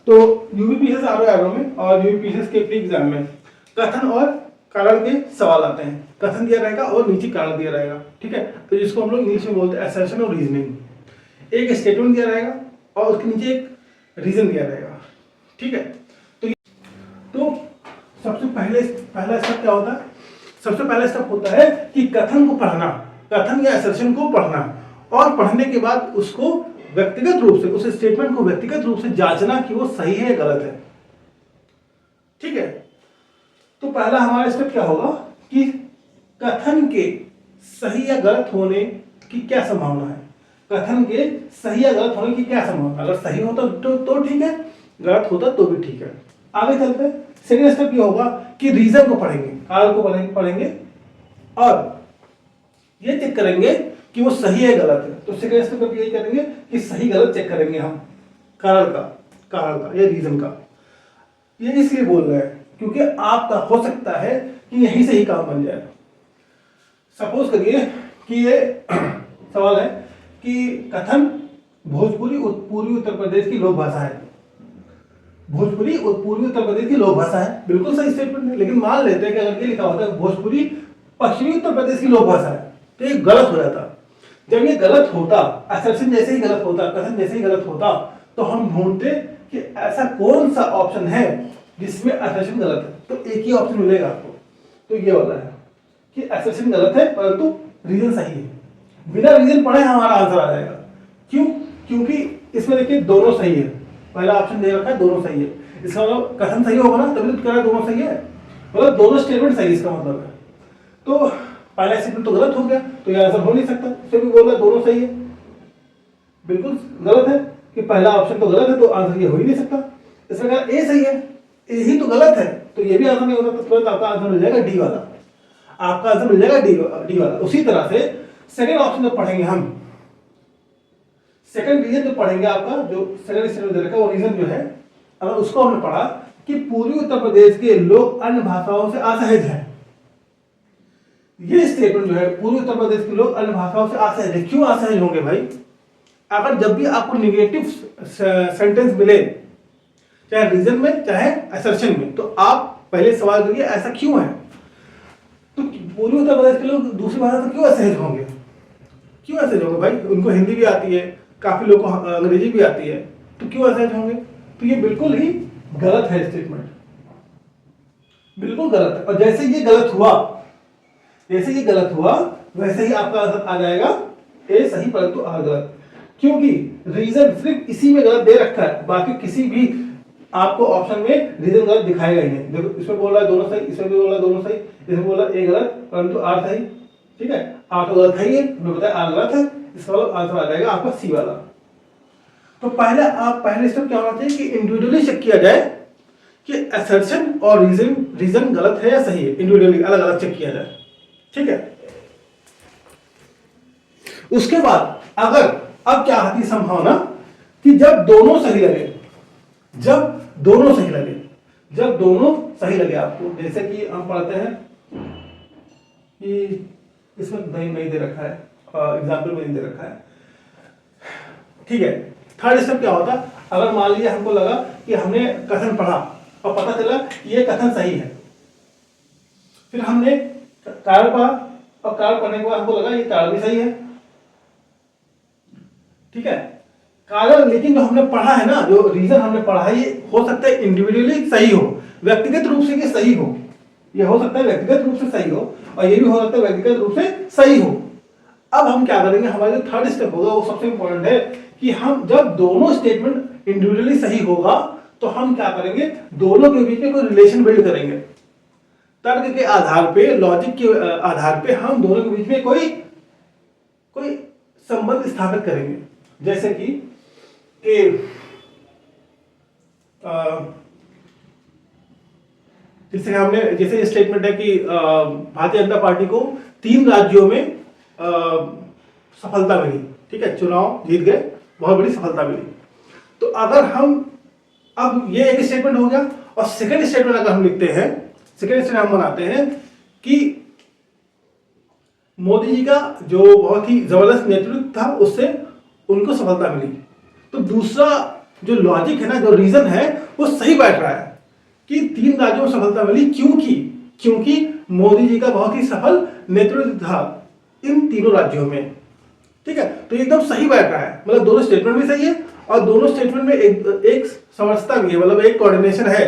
तो UPPSC RO में और यूपीपीएससी के प्री एग्जाम में कथन और कारण के सवाल आते हैं। कथन दिया रहेगा और नीचे कारण दिया रहेगा, ठीक है। तो जिसको हम लोग इंग्लिश में बोलते हैं असर्शन और रीजनिंग। एक स्टेटमेंट दिया रहेगा और उसके नीचे एक रीजन दिया रहेगा, ठीक है। तो सबसे पहला स्टेप क्या होता है? सबसे पहला स्टेप होता है कि कथन को पढ़ना, कथन या असर्शन को पढ़ना, और पढ़ने के बाद उसको व्यक्तिगत रूप से, उस स्टेटमेंट को व्यक्तिगत रूप से जांचना कि वो सही है या गलत है, ठीक है। तो पहला हमारा स्टेप क्या होगा कि कथन के सही या गलत होने की क्या संभावना है। कथन के सही या गलत होने की क्या संभावना, अगर सही होता तो ठीक है, गलत होता तो भी ठीक है। आगे चलते हैं। सेकेंड स्टेप ये होगा कि रीजन को पढ़ेंगे, कारण को पढ़ेंगे और ये चेक करेंगे कि वो सही है गलत है। तो सेकेंड स्टेप में यही करेंगे कि सही गलत चेक करेंगे हम कारण का या रीजन का। ये इसलिए बोल रहे हैं क्योंकि आपका हो सकता है कि यहीं से ही काम बन जाए। सपोज करिए कि ये सवाल है कि कथन भोजपुरी पूर्वी उत्तर प्रदेश की लोक भाषा है। भोजपुरी पूर्वी उत्तर प्रदेश की लोक भाषा है, बिल्कुल सही स्टेटमेंट है। लेकिन मान लेते हैं कि अगर ये लिखा होता है भोजपुरी पश्चिमी उत्तर प्रदेश की लोक भाषा है, तो ये गलत हो जाता। जब ये गलत होता, असर्शन जैसे ही गलत होता, कथन जैसे ही गलत होता, तो हम ढूंढते कि ऐसा कौन सा ऑप्शन है जिसमें असर्शन गलत है। तो एक ही ऑप्शन मिलेगा आपको, तो ये वाला है कि असर्शन गलत है परंतु रीजन सही है। बिना रीजन पढ़े हमारा आंसर आ जाएगा। क्यों? क्योंकि इसमें देखिए दोनों सही है, पहला ऑप्शन दे रखा है दोनों सही है। इसका मतलब कथन सही होगा ना, तभी तो कह रहा है दोनों सही है, मतलब दोनों स्टेटमेंट सही, इसका मतलब है। तो पहला स्टेटमेंट तो गलत हो गया, तो ये आंसर हो नहीं सकता। इससे भी बोल रहा है दोनों सही है, बिल्कुल गलत है कि पहला ऑप्शन तो गलत है, तो आंसर ये हो ही नहीं सकता। इस प्रकार ए सही है, ए ही तो गलत है, तो ये भी आंसर नहीं हो सकता। तुरंत आपका आंसर मिल जाएगा डी वाला, आपका आंसर मिल जाएगा डी वाला। उसी तरह से सेकंड ऑप्शन में पढ़ेंगे हम, सेकंड रीजन जो पढ़ेंगे, आपका जो सेकंड स्टेटमेंट दे रखा है वो रीजन जो है, अगर उसको हमने पढ़ा कि पूर्वी उत्तर प्रदेश के लोग अन्य भाषाओं से असहज हैं। ये स्टेटमेंट जो है, पूर्वी उत्तर प्रदेश के लोग अन्य भाषाओं से असहज है। क्यों असहज होंगे भाई? अगर जब भी आपको निगेटिव सेंटेंस मिले, चाहे रीजन में चाहे असर्शन में, तो आप पहले सवाल करिए ऐसा क्यों है। तो पूर्वी उत्तर प्रदेश के लोग दूसरी भाषा से क्यों असहज होंगे? क्यों असहज होंगे भाई? उनको हिंदी भी आती है, काफी लोगों को अंग्रेजी भी आती है, तो क्यों असहज होंगे? तो ये बिल्कुल ही गलत है स्टेटमेंट, बिल्कुल गलत है। और जैसे ये गलत हुआ, वैसे ही आपका आंसर आ जाएगा ए सही परंतु आर गलत। क्योंकि रीजन सिर्फ इसी में गलत दे रखा है, बाकी किसी भी आपको ऑप्शन में रीजन गलत दिखाएगा ही नहीं। देखो इसमें बोल रहा है दोनों सही, इसमें भी बोल रहा है दोनों सही, इसमें बोल रहा है ए गलत परंतु आर सही, ठीक है। आर तो गलत है ही है, हमें पता है आर गलत है, इसका आंसर आ जाएगा आपका सी वाला। तो पहले स्टेप क्या होना चाहिए कि इंडिविजुअली चेक किया जाए कि असर्शन और रीजन गलत है या सही है, इंडिविजुअली अलग अलग चेक किया जाए, ठीक है। उसके बाद अगर अब क्या आती संभावना कि जब दोनों सही लगे आपको, जैसे कि हम पढ़ते हैं कि इसमें नहीं दे रखा है, एग्जाम्पल में नहीं दे रखा है, ठीक है। थर्ड स्टेप क्या होता, अगर मान लीजिए हमको लगा कि हमने कथन पढ़ा और पता चला ये कथन सही है, फिर हमने कारण पढ़ा और कारण पढ़ने के बाद हमको लगा ये कारण भी सही है, ठीक है। कारण, लेकिन जो हमने पढ़ा है ना, जो रीजन हमने पढ़ा है, ये हो सकता है इंडिविजुअली सही हो, व्यक्तिगत रूप से ये सही हो, ये हो सकता है व्यक्तिगत रूप से सही हो, और ये भी हो सकता है व्यक्तिगत रूप से सही हो। अब हम क्या करेंगे, हमारा जो थर्ड स्टेप होगा वो सबसे इंपॉर्टेंट है कि हम जब दोनों स्टेटमेंट इंडिविजुअली सही होगा तो हम क्या करेंगे, दोनों के बीच में कोई रिलेशन बिल्ड करेंगे। तर्क के आधार पे, लॉजिक के आधार पे हम दोनों के बीच में कोई संबंध स्थापित करेंगे। जैसे कि जैसे स्टेटमेंट है कि भारतीय जनता पार्टी को 3 राज्यों में सफलता मिली, ठीक है, चुनाव जीत गए, बहुत बड़ी सफलता मिली। तो अगर हम, अब ये एक स्टेटमेंट हो गया, और सेकंड स्टेटमेंट अगर हम लिखते हैं, सेकंड स्टेटमेंट हम बनाते हैं कि मोदी जी का जो बहुत ही जबरदस्त नेतृत्व था उससे उनको सफलता मिली। तो दूसरा जो लॉजिक है ना, जो रीजन है, वो सही बैठ रहा है कि 3 राज्यों में सफलता मिली। क्योंकि मोदी जी का बहुत ही सफल नेतृत्व था इन तीनों राज्यों में। ठीक है, तो एकदम सही बैठ रहा है, मतलब दोनों स्टेटमेंट भी सही है और दोनों स्टेटमेंट में एक समझता भी है, मतलब एक कोऑर्डिनेशन है।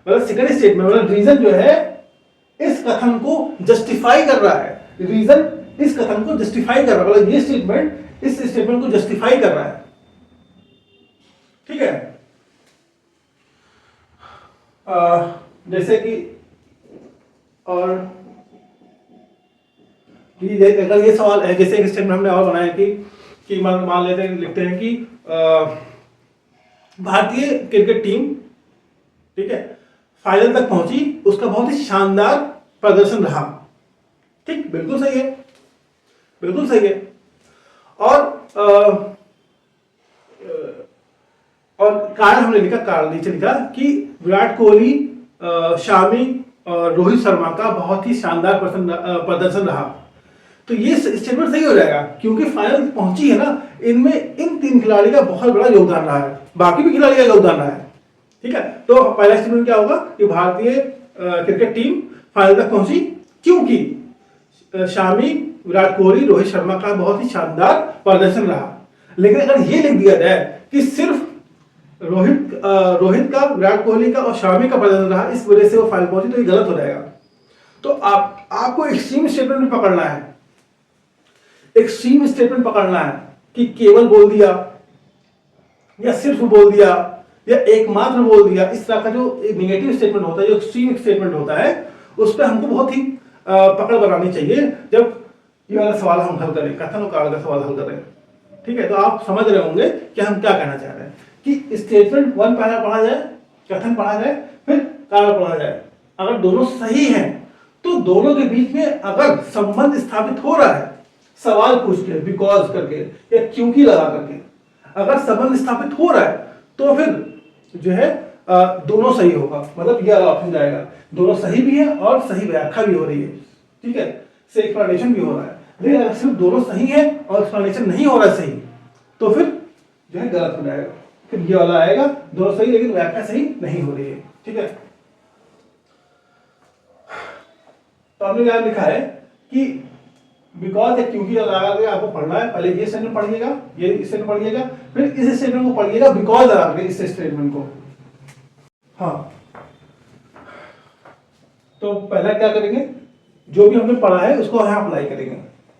मतलब सेकंड स्टेटमेंट मतलब रीजन जो है इस कथन को जस्टिफाई कर रहा है, रीजन इस कथन को जस्टिफाई कर रहा है, मतलब ये स्टेटमेंट इस स्टेटमेंट को जस्टिफाई कर रहा है। ठीक है, जैसे कि और अगर ये सवाल है, जैसे एक स्टेटमेंट हमने और बनाया कि मान लेते हैं, लिखते हैं कि भारतीय क्रिकेट टीम, ठीक है, फाइनल तक पहुंची, उसका बहुत ही शानदार प्रदर्शन रहा। ठीक, बिल्कुल सही है, बिल्कुल सही है। और कारण हमने लिखा, कारण नीचे लिखा कि विराट कोहली, शामी और रोहित शर्मा का बहुत ही शानदार प्रदर्शन रहा। तो ये स्टेटमेंट सही हो जाएगा क्योंकि फाइनल पहुंची है ना, इनमें इन 3 खिलाड़ी का बहुत बड़ा योगदान रहा है, बाकी भी खिलाड़ी का योगदान रहा है। ठीक है, तो पहला स्टेटमेंट क्या होगा कि भारतीय क्रिकेट टीम फाइनल तक पहुंची क्योंकि शामी, विराट कोहली, रोहित शर्मा का बहुत ही शानदार प्रदर्शन रहा। लेकिन अगर ये लिख दिया जाए कि सिर्फ रोहित का, विराट कोहली का और शामी का प्रदर्शन रहा, इस वजह से वो फाइनल पहुंची, तो ये गलत हो जाएगा। तो आपको एक्सट्रीम स्टेटमेंट में पकड़ना है, एक्सट्रीम स्टेटमेंट पकड़ना है कि केवल बोल दिया या सिर्फ बोल दिया या एकमात्र बोल दिया। इस तरह का जो नेगेटिव स्टेटमेंट होता है, जो एक्सट्रीम स्टेटमेंट होता है, उस पर हमको बहुत ही पकड़ बनानी चाहिए जब ये वाला सवाल हम हल करें, कथन और कारण का सवाल हल करें। ठीक है, तो आप समझ रहे होंगे कि हम क्या कहना चाह रहे हैं कि स्टेटमेंट 1 पहला पढ़ा जाए, कथन पढ़ा जाए, फिर कारण पढ़ा जाए। अगर दोनों सही हैं तो दोनों के बीच में अगर संबंध स्थापित हो रहा है, सवाल पूछ के, बिकॉज करके या क्योंकि लगा करके अगर संबंध स्थापित हो रहा है, तो फिर जो है दोनों सही होगा, मतलब यह ऑप्शन जाएगा, दोनों सही भी है और सही व्याख्या भी हो रही है। ठीक है, से एक्सप्लेनेशन भी हो रहा है। लेकिन अगर सिर्फ दोनों सही है और एक्सप्लेनेशन नहीं हो रहा है सही, तो फिर जो है गलत हो जाएगा। फिर ये वाला आएगा, दोनों सही लेकिन व्याख्या सही नहीं हो रही है। ठीक है, तो हमने यहां लिखा है कि बिकॉज या क्योंकि लगा के आपको पढ़ना है। पहले ये स्टेटमेंट पढ़िएगा, ये स्टेटमेंट पढ़िएगा, फिर इस स्टेटमेंट को पढ़िएगा बिकॉज लगा के, इस स्टेटमेंट को। हाँ, तो पहला क्या करेंगे, जो भी हमने पढ़ा है उसको यहां अप्लाई करेंगे।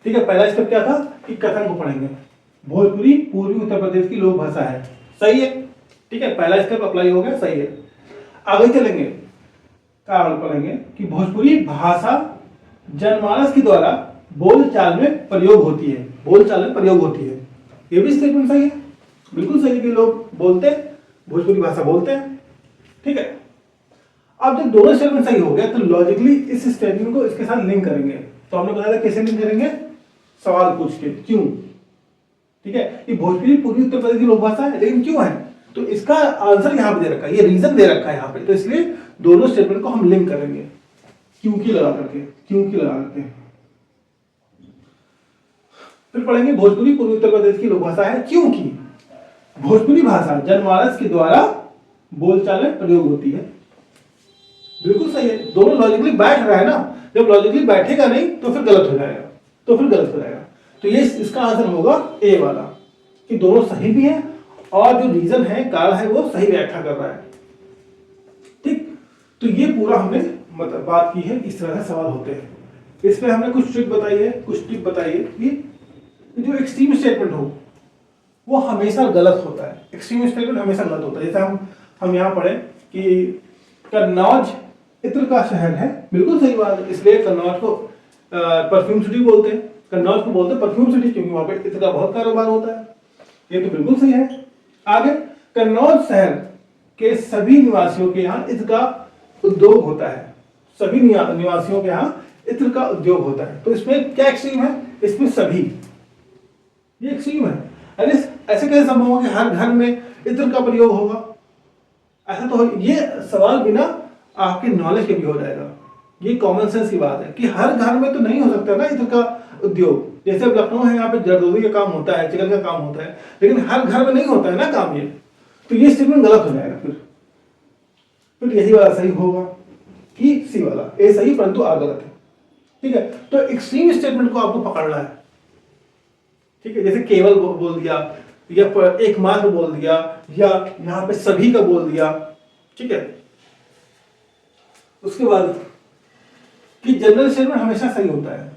ठीक है, पहला स्टेप क्या था कि कथन को पढ़ेंगे। भोजपुरी पूर्वी उत्तर प्रदेश की लोक भाषा है, सही है। ठीक है, पहला स्टेप अप्लाई हो गया, सही है। आगे चलेंगे, कारण पढ़ेंगे कि भोजपुरी भाषा जनमानस के द्वारा बोलचाल में प्रयोग होती है, बोलचाल में प्रयोग होती है। ये भी स्टेटमेंट सही है, बिल्कुल सही है कि लोग बोलते हैं, भोजपुरी भाषा बोलते हैं। ठीक है, अब जब दोनों स्टेटमेंट सही हो गया तो लॉजिकली इस स्टेटमेंट को इसके साथ लिंक करेंगे। तो हमने बताया था कैसे लिंक करेंगे, सवाल पूछ के, क्यों। ठीक है, ये भोजपुरी पूर्वी उत्तर प्रदेश की लोक भाषा है, लेकिन क्यों है, तो इसका आंसर यहाँ पे दे रखा है, ये रीजन दे रखा है यहाँ पे, तो इसलिए दोनों स्टेटमेंट को हम लिंक करेंगे क्योंकि लगा करके, क्योंकि लगा करके। फिर पढ़ेंगे भोजपुरी पूर्वी उत्तर प्रदेश की लोक भाषा है क्योंकि भोजपुरी भाषा जनमानस के द्वारा बोलचाल में प्रयोग होती है। बिल्कुल सही है, दोनों लॉजिकली बैठ रहा है ना। जब लॉजिकली बैठेगा नहीं तो फिर गलत हो जाएगा, तो फिर गलत हो जाएगा। तो ये इसका आंसर होगा ए वाला, कि दोनों सही भी है और जो रीजन है, कारण है, वो सही व्याख्या कर रहा है। ठीक, तो ये पूरा हमने मतलब बात की है, इस तरह से सवाल होते हैं। इसमें हमने कुछ ट्रिक बताई है, कुछ टिप बताई है कि जो एक्सट्रीम स्टेटमेंट हो वो हमेशा गलत होता है, एक्सट्रीम स्टेटमेंट हमेशा गलत होता है। जैसे हम यहाँ पढ़े कि कन्नौज इत्र का शहर है, बिल्कुल सही बात है, इसलिए कन्नौज को परफ्यूम सिटी बोलते हैं, कन्नौज को बोलते हैं परफ्यूम सिटी क्योंकि वहां पे इत्र का बहुत कारोबार होता है। ये तो बिल्कुल सही है। आगे, कन्नौज शहर के सभी निवासियों के यहाँ इत्र का उद्योग होता है, सभी निवासियों के यहाँ इत्र का उद्योग होता है। तो इसमें क्या एक्सट्रीम है, इसमें सभी, ये एक्सट्रीम है। अरे ऐसे कैसे संभव होगा कि हर घर में इत्र का प्रयोग होगा, ऐसा तो ये सवाल बिना आपके नॉलेज के भी हो जाएगा। ये कॉमन सेंस की बात है कि हर घर में तो नहीं हो सकता ना इत्र का उद्योग। जैसे अब लखनऊ है, यहाँ पे जरदोजी का काम होता है, चिकन का काम होता है, लेकिन हर घर में नहीं होता है ना काम ये। तो ये स्टेटमेंट गलत हो जाएगा। फिर यही वाला सही होगा कि सी वाला, ए सही परंतु आर गलत है। ठीक है, तो एक्सट्रीम स्टेटमेंट को आपको पकड़ना है। ठीक है, जैसे केवल बोल दिया या एकमात्र बोल दिया या यहां पे सभी का बोल दिया। ठीक है, उसके बाद कि जनरल स्टेटमेंट हमेशा सही होता है।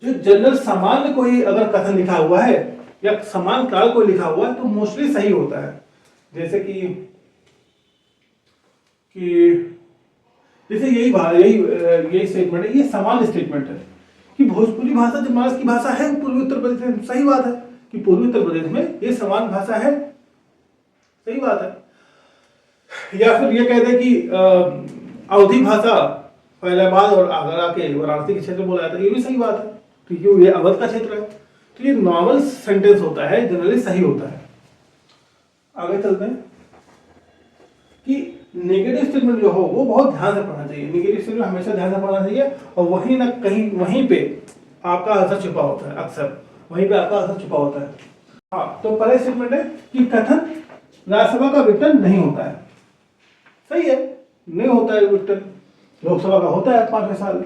जो जनरल सामान्य कोई अगर कथन लिखा हुआ है या समान काल कोई लिखा हुआ है तो मोस्टली सही होता है। जैसे कि जैसे यही स्टेटमेंट है, ये समान स्टेटमेंट है कि भोजपुरी भाषा जनमानस की भाषा है पूर्वी उत्तर प्रदेश में। सही बात है कि पूर्वी उत्तर प्रदेश में ये समान भाषा है, सही बात है। या फिर ये कह दे कि अवधी भाषा फैलाबाद और आगरा के वाराणसी के क्षेत्र में बोला जाता है, ये भी सही बात है क्योंकि ये अवध का क्षेत्र है। तो ये नॉर्मल सेंटेंस होता है, जनरली सही होता है। आगे चलते हैं कि नेगेटिव स्टेटमेंट जो हो वो बहुत ध्यान से पढ़ना चाहिए। नेगेटिव स्टेटमेंट हमेशा ध्यान से पढ़ना चाहिए और वहीं ना कहीं वहीं पे आपका आंसर छुपा होता है, अक्सर वहीं पे आपका आंसर छुपा होता है। हाँ, तो पहला स्टेटमेंट है कि कथन राज्यसभा का विघटन नहीं होता है। सही है, नहीं होता है विघटन, लोकसभा का होता है 5वें साल।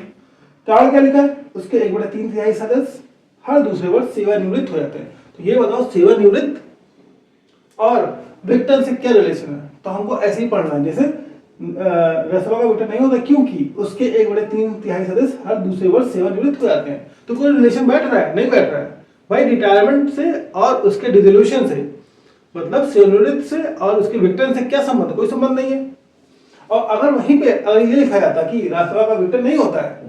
कारण क्या लिखा है, उसके 1/3 सदस्य हर दूसरे वर्ष सेवानिवृत्त हो जाते हैं। तो ये बताओ सेवानिवृत्त और विघटन से क्या रिलेशन है। तो हमको ऐसे ही पढ़ना है, जैसे राज्यसभा का विघटन नहीं होता क्योंकि उसके 1/3 सदस्य हर दूसरे वर्ष सेवानिवृत्त हो जाते हैं। तो कोई रिलेशन बैठ रहा है? नहीं बैठ रहा है भाई। रिटायरमेंट से और उसके डिसोल्यूशन से, मतलब सेवानिवृत्त से और उसके विघटन से क्या संबंध? कोई संबंध नहीं है। और अगर वहीं पे अगर ये लिखा जाता कि राज्यसभा का विघटन नहीं होता है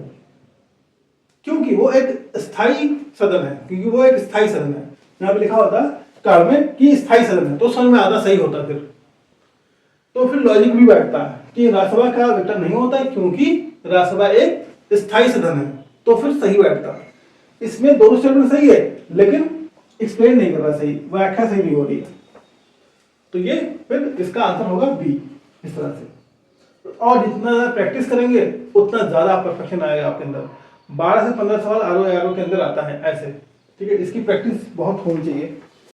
क्योंकि वो एक स्थायी सदन है, क्योंकि वो एक स्थायी सदन है, यहाँ पे लिखा होता काल में कि स्थायी सदन है, तो समझ में आता, सही होता। फिर लॉजिक भी बैठता है कि राज्यसभा का विघटन नहीं होता है क्योंकि राज्यसभा एक स्थायी सदन है, तो फिर सही बैठता। इसमें दोनों स्टेटमेंट सही है लेकिन एक्सप्लेन नहीं कर रहा, सही व्याख्या सही नहीं हो रही है। तो ये फिर इसका आंसर होगा बी, इस तरह से। और जितना ज्यादा प्रैक्टिस करेंगे उतना ज्यादा परफेक्शन आएगा आपके अंदर। 12 से 15 सवाल आरओ के अंदर आता है ऐसे। ठीक है, इसकी प्रैक्टिस बहुत होनी चाहिए।